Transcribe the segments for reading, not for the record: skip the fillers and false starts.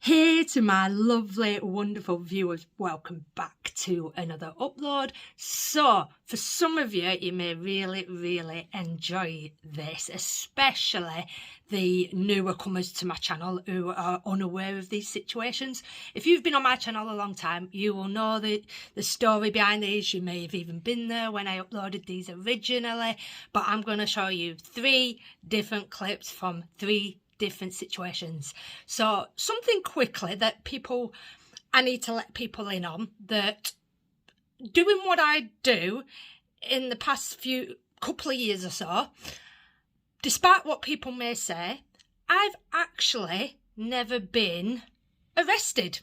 Hey to my lovely, wonderful viewers, welcome back to another upload. So, for some of you, you may really enjoy this, especially the newer comers to my channel who are unaware of these situations. If you've been on my channel a long time, you will know the story behind these. You may have even been there when I uploaded these originally, but I'm going to show you 3 different clips from 3 different situations. So something quickly that I need to let people in on, that doing what I do in the past couple of years or so, despite what people may say, I've actually never been arrested.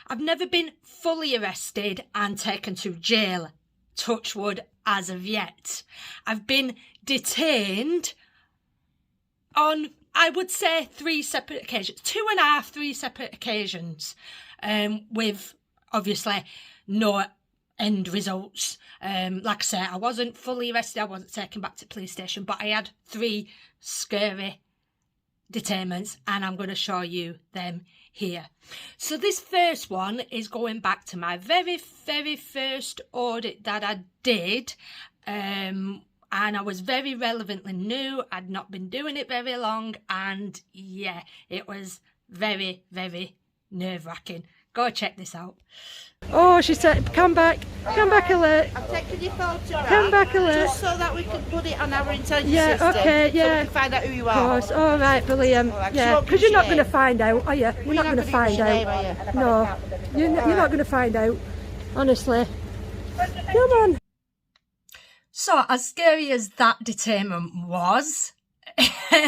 I've never been fully arrested and taken to jail, touch wood, as of yet. I've been detained on, I would say, 3 separate occasions, 2.5, 3 separate occasions, with obviously no end results. Like I say, I wasn't fully arrested, I wasn't taken back to the police station, but I had 3 scary detainments, and I'm going to show you them here. So this first one is going back to my very first audit that I did, and I was very relevantly new. I'd not been doing it very long, and yeah, it was very nerve-wracking. Go check this out. Oh, she said, come back alert. I'm taking your photograph. Come back alert. Just so that we can put it on our intelligence system. Okay, yeah. So we can find out who you are. Of course, all right, brilliant. Right, yeah, because you're not going to find out, are you? You're not going to find out. Name, no, you're not going to find out, honestly. Come on. So, as scary as that detainment was,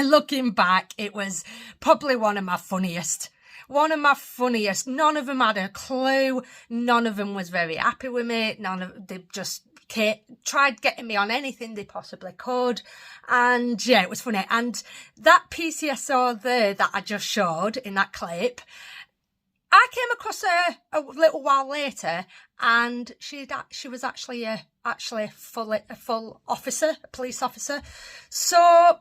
looking back, it was probably one of my funniest. None of them had a clue. None of them was very happy with me. They just tried getting me on anything they possibly could. And yeah, it was funny. And that PCSO there that I just showed in that clip, I came across her a little while later, and she was actually a full officer, a police officer. So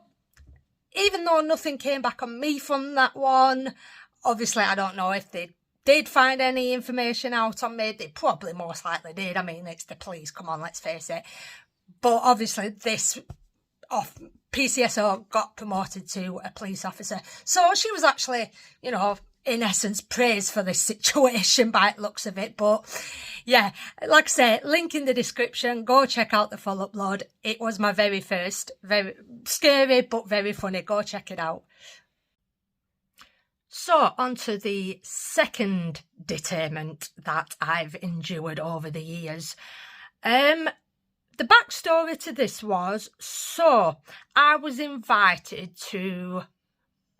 even though nothing came back on me from that one, obviously I don't know if they did find any information out on me. They probably most likely did. I mean, it's the police, come on, let's face it. But obviously this PCSO got promoted to a police officer. So she was actually, you know, in essence, praised for this situation by the looks of it. But yeah, like I say, link in the description. Go check out the full upload. It was my very first, very scary but very funny. Go check it out. So on to the second detainment that I've endured over the years. The backstory to this was, so I was invited to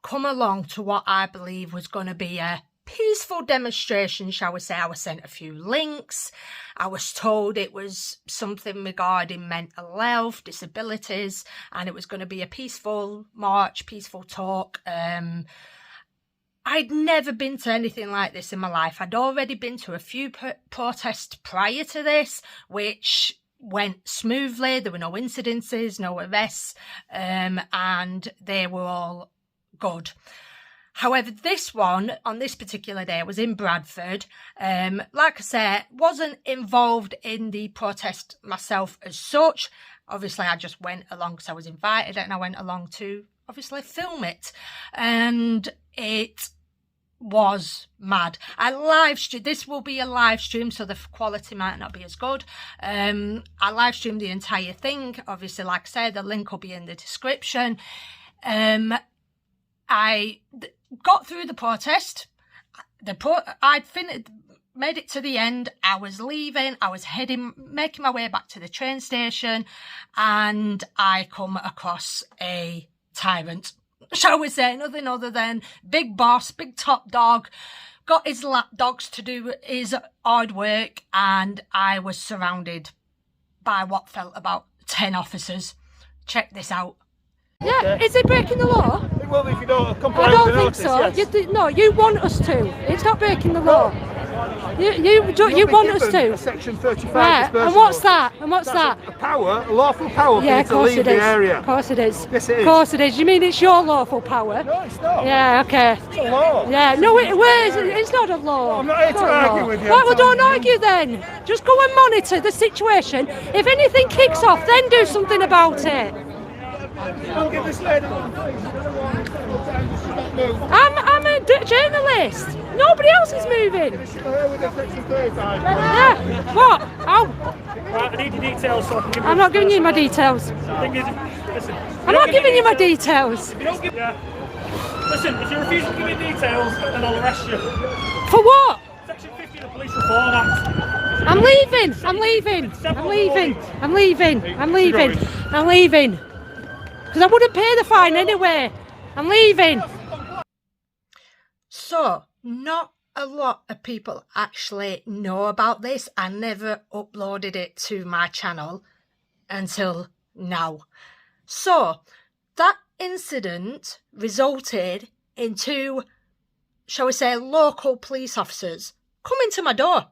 come along to what I believe was going to be a peaceful demonstration, shall we say. I was sent a few links. I was told it was something regarding mental health, disabilities, and it was going to be a peaceful march, peaceful talk. I'd never been to anything like this in my life. I'd already been to a few protests prior to this, which went smoothly. There were no incidences, no arrests, and they were all good. However, this one, on this particular day, was in Bradford. Like I said, wasn't involved in the protest myself as such. Obviously, I just went along because I was invited, and I went along to obviously film it. And it was mad. I live stream. This will be a live stream, so the quality might not be as good. I live streamed the entire thing. Obviously, like I said, the link will be in the description. I got through the protest. I'd made it to the end. I was leaving. I was making my way back to the train station, and I come across a tyrant, shall we say, nothing other than big boss, big top dog, got his lapdogs to do his hard work, and I was surrounded by what felt about 10 officers. Check this out. Yeah, is it breaking the law? It will if you don't comply I with don't the think notice, so. yes. No, you want us to. It's not breaking the law. You want us to? A Section 35 Right, dispersal and what's order. that? And what's that? A lawful power Yeah, for you to leave the area. Of course it is. Yes, it is. Of course it is. You mean it's your lawful power? No, it's not. Yeah, okay. It's a law. Yeah, no, it's not a law. Well, I'm not here to argue with you. Right, well, I'm don't telling argue then. Just go and monitor the situation. If anything kicks off, then do something about it. Don't give this lady one, please. I don't know why several times she's not moved. I'm a journalist. Nobody else is moving. Is she here with the Section 35? Yeah. What? Oh, Right, I need your details so I can give you. I'm not giving you my details. The thing is, listen. I'm not giving you my details. If you don't give, listen, if you refuse to give me details, then I'll arrest you. For what? Section 50 of the Police Reform Act. I'm leaving. I'm leaving. I'm leaving. I'm leaving. I'm leaving. I'm leaving. Because I wouldn't pay the fine anyway. I'm leaving. So, not a lot of people actually know about this. I never uploaded it to my channel until now. So, that incident resulted in two, shall we say, local police officers coming to my door.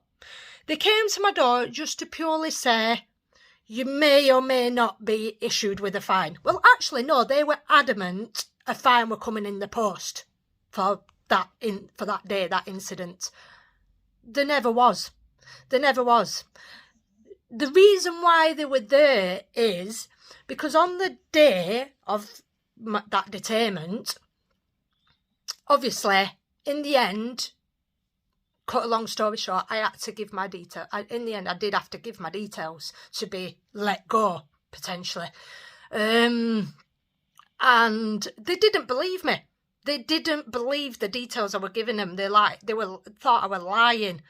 They came to my door just to purely say, you may or may not be issued with a fine. Well, actually, no, they were adamant a fine were coming in the post for that day, that incident. There never was. There never was. The reason why they were there is because on the day of that detainment, obviously, in the end, cut a long story short, I had to give my details. In the end, I did have to give my details to be let go, potentially. And they didn't believe me. They didn't believe the details I were giving them. They thought I was lying.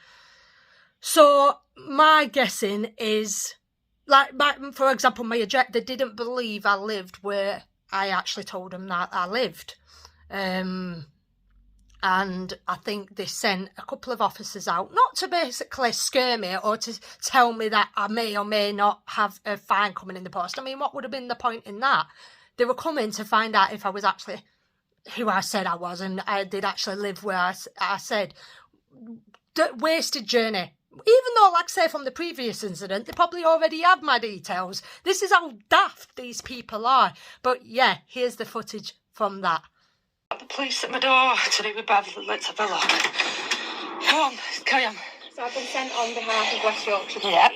So my guessing is, for example, my address, they didn't believe I lived where I actually told them that I lived. And I think they sent a couple of officers out, not to basically scare me or to tell me that I may or may not have a fine coming in the post. I mean, what would have been the point in that? They were coming to find out if I was actually who I said I was and I did actually live where I said. Wasted journey. Even though, like I say, from the previous incident, they probably already have my details. This is how daft these people are. But yeah, here's the footage from that. The police at my door to do with Bradford. Let's have a look. Come on, carry on. So I've been sent on behalf of West Yorkshire Police. Yep.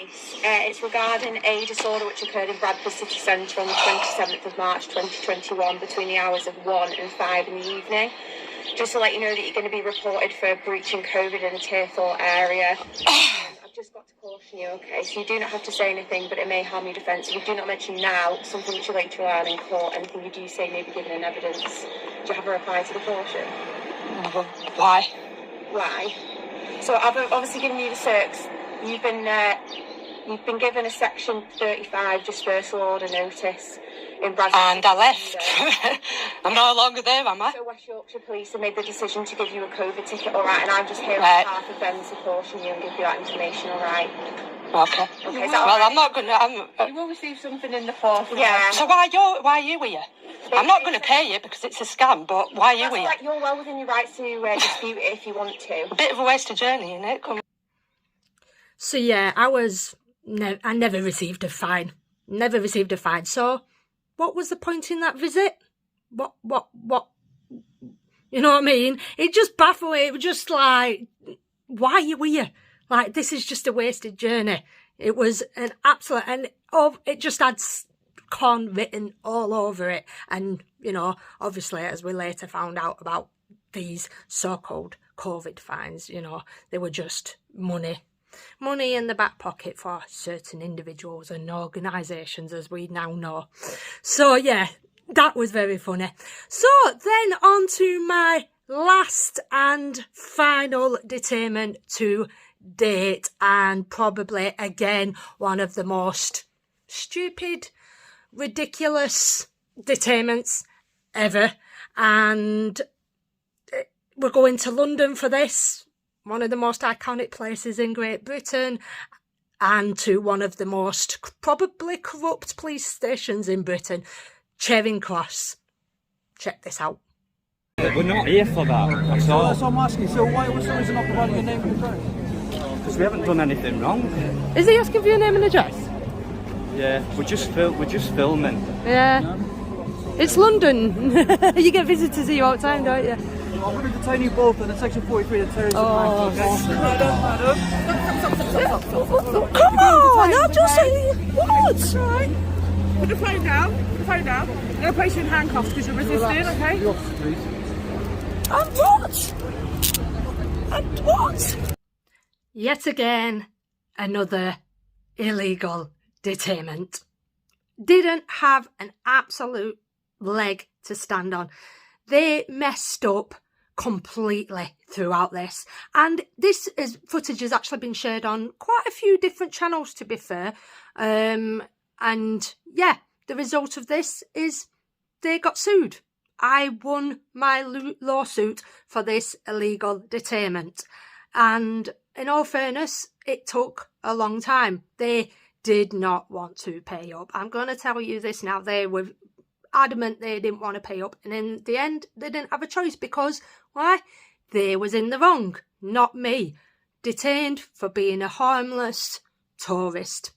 It's regarding a disorder which occurred in Bradford City Centre on the 27th of March 2021 between the hours of 1 and 5 in the evening. Just to let you know that you're going to be reported for breaching COVID in the Tier 4 area. I've just got to caution you, okay? So you do not have to say anything, but it may harm your defence. If you do not mention now something which you later learn in court, anything you do say may be given in evidence. Do you have a reply to the caution? Why? Why? So I've obviously given you the circs. You've been given a Section 35 dispersal order notice in Bradford. And I left. I'm no longer there, am I? So West Yorkshire Police have made the decision to give you a COVID ticket, all right? And I'm just here on Right. behalf of them to caution you and give you that information, all right? Okay. Okay, is that all Well, right? I'm not gonna. You will receive something in the post. Yeah. So why are you here? I'm not going to pay it because it's a scam. But why are you That's here? right, you're well within your rights to dispute it if you want to. A bit of a wasted journey, isn't it? So yeah, I never received a fine. Never received a fine. So what was the point in that visit? What? You know what I mean? It just baffled me. It was just like, why are you here? Like, this is just a wasted journey. It was an absolute, and it just had con written all over it. And, you know, obviously, as we later found out about these so-called COVID fines, you know, they were just money in the back pocket for certain individuals and organisations, as we now know. So, yeah, that was very funny. So, then on to my last and final detainment to date, and probably, again, one of the most stupid, ridiculous detainments ever. And we're going to London for this, one of the most iconic places in Great Britain, and to one of the most probably corrupt police stations in Britain, Charing Cross. Check this out. We're not here for that at all. That's what I'm asking. So why was the reason not providing a name and address? Because we haven't done anything wrong. Is he asking for your name and address? Yeah, we're just filming. Yeah. It's London. You get visitors here all the time, don't you? I'm going to detain you both under Section 43 of the Terrorism Oh, Act. come on! I'm just saying. What? Right. Put the phone down. Put the phone down. I'm going to place you in handcuffs because you're resisting, okay? And what? And what? Yet again, another illegal detainment. Didn't have an absolute leg to stand on. They messed up completely throughout this, and footage has actually been shared on quite a few different channels, to be fair. And yeah, the result of this is they got sued. I won my lawsuit for this illegal detainment, and in all fairness, it took a long time. They did not want to pay up. I'm going to tell you this now. They were adamant they didn't want to pay up, and in the end they didn't have a choice, because why? They was in the wrong, not me. Detained for being a harmless tourist.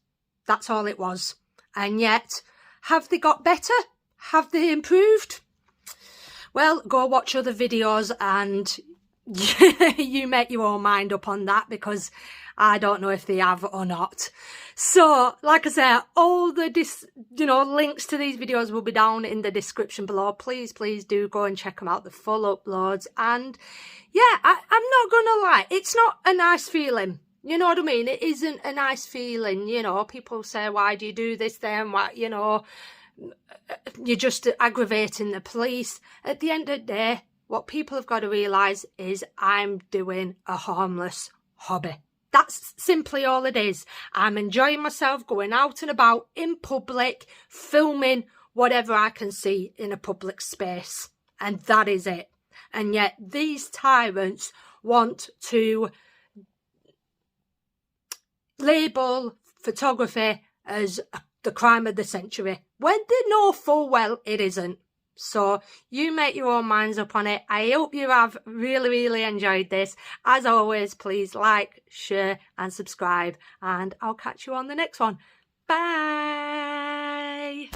That's all it was. And yet, have they got better? Have they improved? Well, go watch other videos and you make your own mind up on that, because I don't know if they have or not. So, like I said, all the links to these videos will be down in the description below. Please do go and check them out, the full uploads. And yeah, I'm not gonna lie, it's not a nice feeling. You know what I mean? It isn't a nice feeling. You know, people say, why do you do this then? Why, you know, you're just aggravating the police. At the end of the day, what people have got to realise is I'm doing a harmless hobby. That's simply all it is. I'm enjoying myself, going out and about in public, filming whatever I can see in a public space. And that is it. And yet these tyrants want to label photography as the crime of the century, when they know full well it isn't. So you make your own minds up on it. I hope you have really enjoyed this. As always, please like, share and subscribe, and I'll catch you on the next one. Bye.